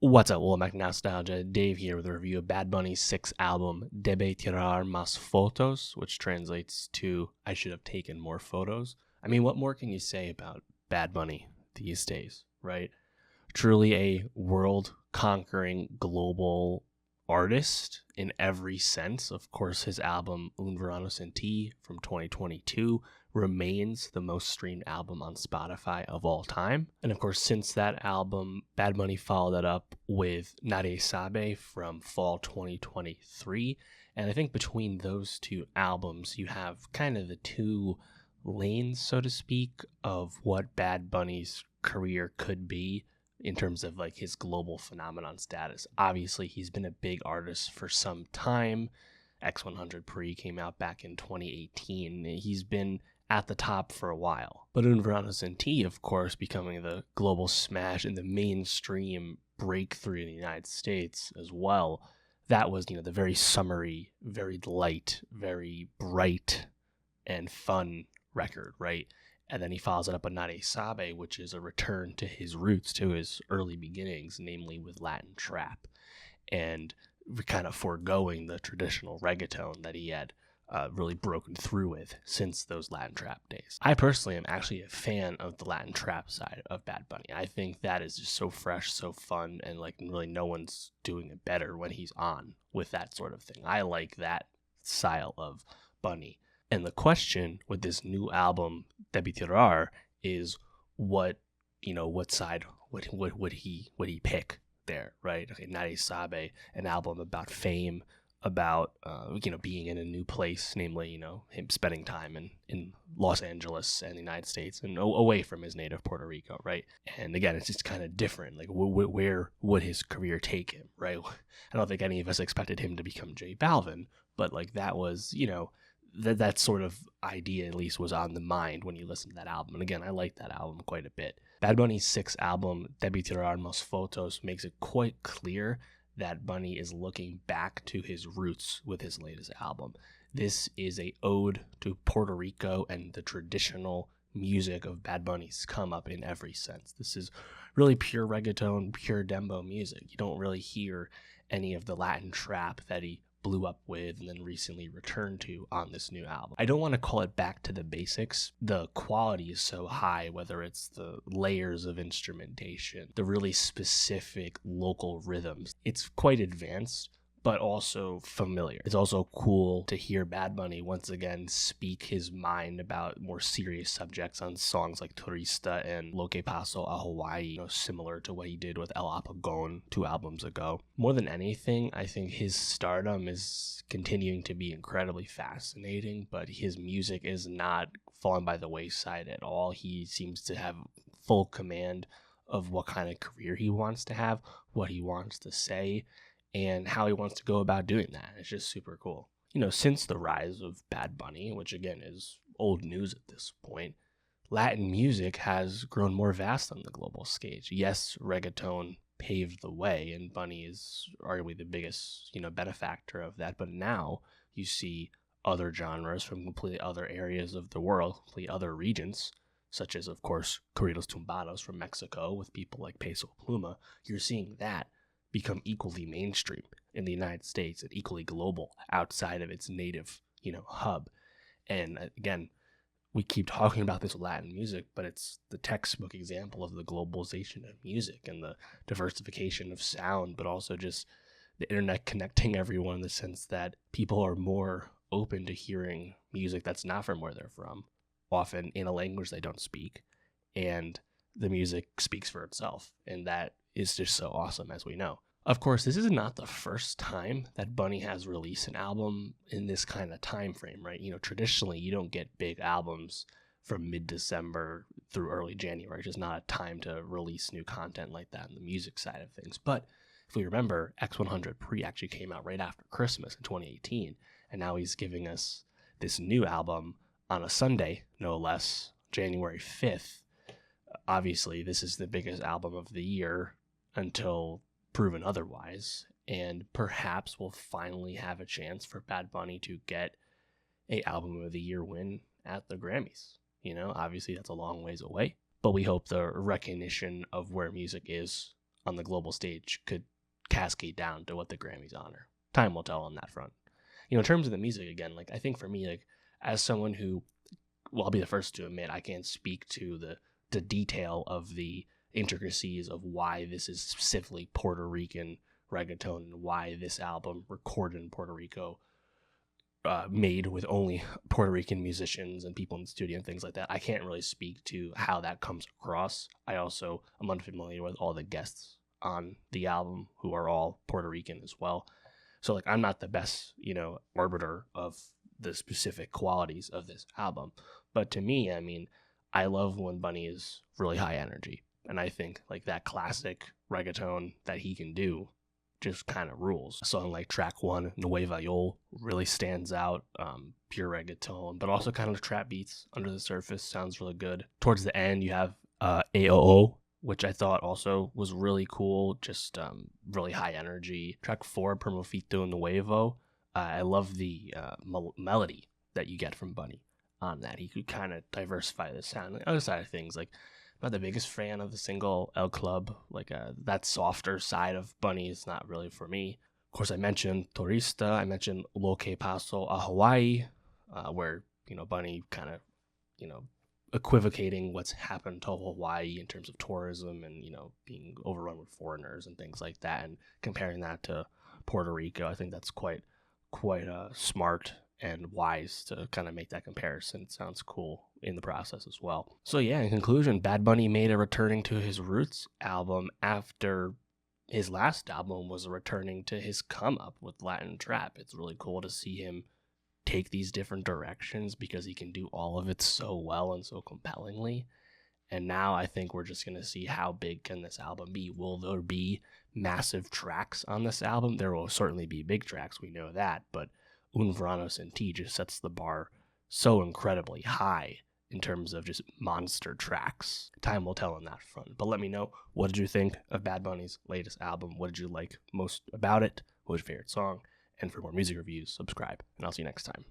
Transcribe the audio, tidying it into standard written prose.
What's up? Welcome back to Nowstalgia. Dave here with a review of Bad Bunny's sixth album, Debí Tirar Más Fotos, which translates to I should have taken more photos. I mean, what more can you say about Bad Bunny these days, right? Truly a world-conquering global artist in every sense. Of course, his album Un Verano Sin Ti from 2022 remains the most streamed album on Spotify of all time. And of course, since that album, Bad Bunny followed it up with Nadie Sabe from fall 2023. And I think between those two albums, you have kind of the two lanes, so to speak, of what Bad Bunny's career could be in terms of like his global phenomenon status. Obviously, he's been a big artist for some time. X100 Pre came out back in 2018. He's been at the top for a while. But Un Verano Sin Ti, of course, becoming the global smash and the mainstream breakthrough in the United States as well. That was, the very summery, very light, very bright and fun record, right? And then he follows it up with Nadie Sabe, which is a return to his roots, to his early beginnings, namely with Latin trap. And kind of foregoing the traditional reggaeton that he had really broken through with since those Latin trap days. I personally am actually a fan of the Latin trap side of Bad Bunny. I think that is just so fresh, so fun, and like really no one's doing it better when he's on with that sort of thing. I like that style of Bunny. And the question with this new album, Debí Tirar, is what side would he pick there, right? Okay, Nadie Sabe, an album about fame, about being in a new place, namely him spending time in Los Angeles and the United States and away from his native Puerto Rico, right? And again, it's just kind of different. Like where would his career take him, right? I don't think any of us expected him to become J Balvin, but like that was that sort of idea at least was on the mind when you listen to that album. And again, I like that album quite a bit. Bad Bunny's sixth album, Debí Tirar Más Fotos, makes it quite clear that Bunny is looking back to his roots with his latest album. This is a ode to Puerto Rico and the traditional music of Bad Bunny's come up in every sense. This is really pure reggaeton, pure dembow music. You don't really hear any of the Latin trap that he blew up with and then recently returned to on this new album. I don't want to call it back to the basics. The quality is so high, whether it's the layers of instrumentation, the really specific local rhythms. It's quite advanced, but also familiar. It's also cool to hear Bad Bunny once again speak his mind about more serious subjects on songs like Turista and Lo Que Pasó a Hawaii, similar to what he did with El Apagón 2 albums ago. More than anything, I think his stardom is continuing to be incredibly fascinating, but his music is not falling by the wayside at all. He seems to have full command of what kind of career he wants to have, what he wants to say, and how he wants to go about doing that. It's just super cool. Since the rise of Bad Bunny, which again is old news at this point, Latin music has grown more vast on the global stage. Yes, reggaeton paved the way, and Bunny is arguably the biggest, benefactor of that. But now you see other genres from completely other areas of the world, completely other regions, such as, of course, corridos tumbados from Mexico with people like Peso Pluma. You're seeing that become equally mainstream in the United States and equally global outside of its native, hub. And again, we keep talking about this with Latin music, but it's the textbook example of the globalization of music and the diversification of sound, but also just the internet connecting everyone in the sense that people are more open to hearing music that's not from where they're from, often in a language they don't speak, and the music speaks for itself. And that is just so awesome, as we know. Of course, this is not the first time that Bunny has released an album in this kind of time frame, right? Traditionally, you don't get big albums from mid-December through early January. It's just not a time to release new content like that on the music side of things. But if we remember, X100 Pre actually came out right after Christmas in 2018, and now he's giving us this new album on a Sunday, no less, January 5th. Obviously, this is the biggest album of the year until proven otherwise, and perhaps we'll finally have a chance for Bad Bunny to get a album of the year win at the Grammys. Obviously that's a long ways away, but we hope the recognition of where music is on the global stage could cascade down to what the Grammys honor. Time will tell on that front. In terms of the music, again, like I think for me, like as someone who, well, I'll be the first to admit I can't speak to the detail of the intricacies of why this is specifically Puerto Rican reggaeton and why this album recorded in Puerto Rico, made with only Puerto Rican musicians and people in the studio and things like that. I can't really speak to how that comes across. I also am unfamiliar with all the guests on the album who are all Puerto Rican as well. So like I'm not the best, arbiter of the specific qualities of this album. But to me, I mean, I love when Bunny is really high energy. And I think like that classic reggaeton that he can do just kind of rules. A song like track 1, Nueva Yol, really stands out. Pure reggaeton, but also kind of trap beats under the surface. Sounds really good. Towards the end, you have AOO, which I thought also was really cool. Just really high energy. Track 4, Promofito Nuevo. I love the melody that you get from Bunny on that. He could kind of diversify the sound. The other side of things, like, I'm not the biggest fan of the single El Club. Like, that softer side of Bunny is not really for me. Of course, I mentioned Turista. I mentioned Lo Que Paso a Hawaii, where, Bunny kind of, equivocating what's happened to Hawaii in terms of tourism and, being overrun with foreigners and things like that, and comparing that to Puerto Rico. I think that's quite smart and wise to kind of make that comparison. It sounds cool in the process as well. So yeah, in conclusion, Bad Bunny made a returning to his roots album after his last album was returning to his come up with Latin trap. It's really cool to see him take these different directions because he can do all of it so well and so compellingly. And now I think we're just going to see how big can this album be. Will there be massive tracks on this album? There will certainly be big tracks, we know that, but Un Verano Sin Ti just sets the bar so incredibly high in terms of just monster tracks. Time will tell on that front. But let me know, what did you think of Bad Bunny's latest album? What did you like most about it? What was your favorite song? And for more music reviews, subscribe, and I'll see you next time.